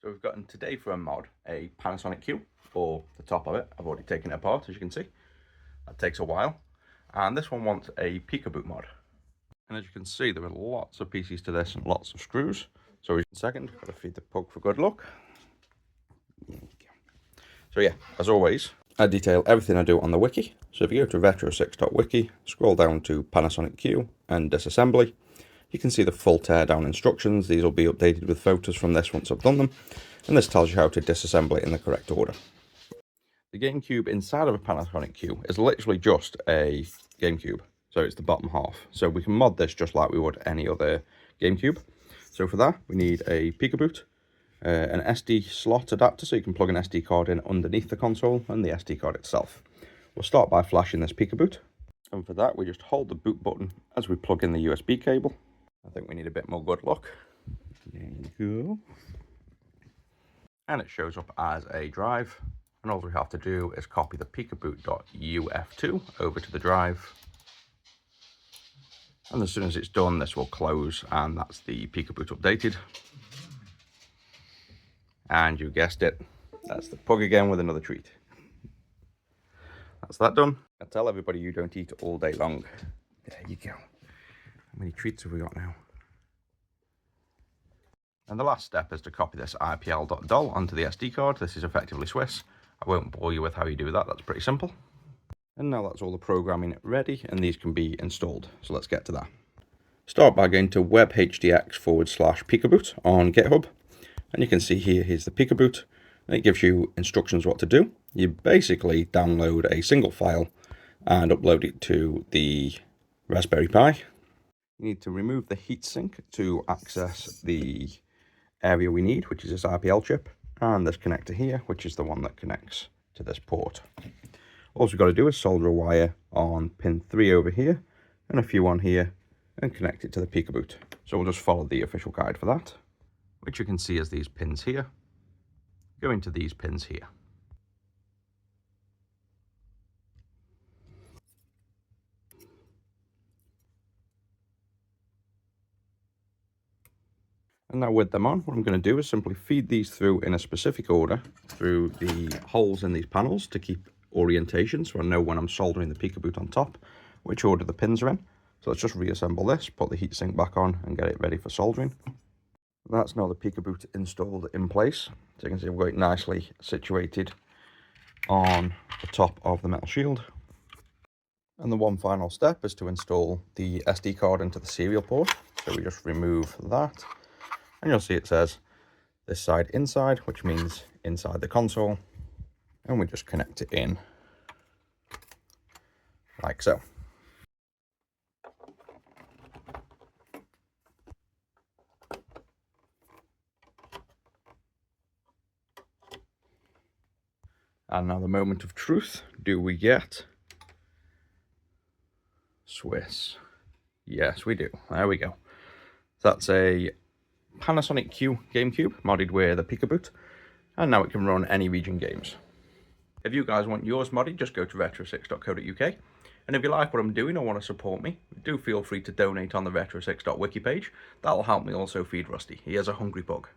So we've gotten today for a mod a Panasonic Q, or the top of it. I've already taken it apart, as you can see. That takes a while. And this one wants a Picoboot mod. And as you can see, there are lots of pieces to this and lots of screws. So in a second, got to feed the pug for good luck. So yeah, as always, I detail everything I do on the wiki. So if you go to retro6.wiki, scroll down to Panasonic Q and disassembly, you can see the full teardown instructions. These will be updated with photos from this once I've done them. And this tells you how to disassemble it in the correct order. The GameCube inside of a Panasonic Q is literally just a GameCube. So it's the bottom half. So we can mod this just like we would any other GameCube. So for that, we need a Picoboot, an SD slot adapter so you can plug an SD card in underneath the console and the SD card itself. We'll start by flashing this Picoboot. And for that, we just hold the boot button as we plug in the USB cable. I think we need a bit more good luck. There you go. And it shows up as a drive. And all we have to do is copy the picoboot.uf2 over to the drive. And as soon as it's done, this will close, and that's the Picoboot updated. And you guessed it, that's the pug again with another treat. That's that done. I tell everybody you don't eat all day long. There you go. How many treats have we got now? And the last step is to copy this IPL.dol onto the SD card. This is effectively Swiss. I won't bore you with how you do that, that's pretty simple. And now that's all the programming ready, and these can be installed. So let's get to that. Start by going to webhdx/Picoboot on GitHub. And you can see here's the Picoboot. And it gives you instructions what to do. You basically download a single file and upload it to the Raspberry Pi. You need to remove the heatsink to access the area we need, which is this RPL chip, and this connector here, which is the one that connects to this port. All we've got to do is solder a wire on pin 3 over here, and a few on here, and connect it to the Picoboot. So we'll just follow the official guide for that, which you can see as these pins here, go into these pins here. And now with them on, what I'm going to do is simply feed these through in a specific order through the holes in these panels to keep orientation, so I know when I'm soldering the Picoboot on top which order the pins are in. So let's just reassemble this, put the heatsink back on and get it ready for soldering. That's now the Picoboot installed in place. So you can see we've got it nicely situated on the top of the metal shield. And the one final step is to install the SD card into the serial port. So we just remove that. And you'll see it says this side inside, which means inside the console. And we just connect it in like so. And now the moment of truth. Do we get Swiss? Yes, we do. There we go. That's a Panasonic Q GameCube modded with a Picoboot, and now it can run any region games. If you guys want yours modded, just go to retro6.co.uk, and if you like what I'm doing or want to support me, do feel free to donate on the retro6.wiki page. That'll help me also feed Rusty. He is a hungry pug.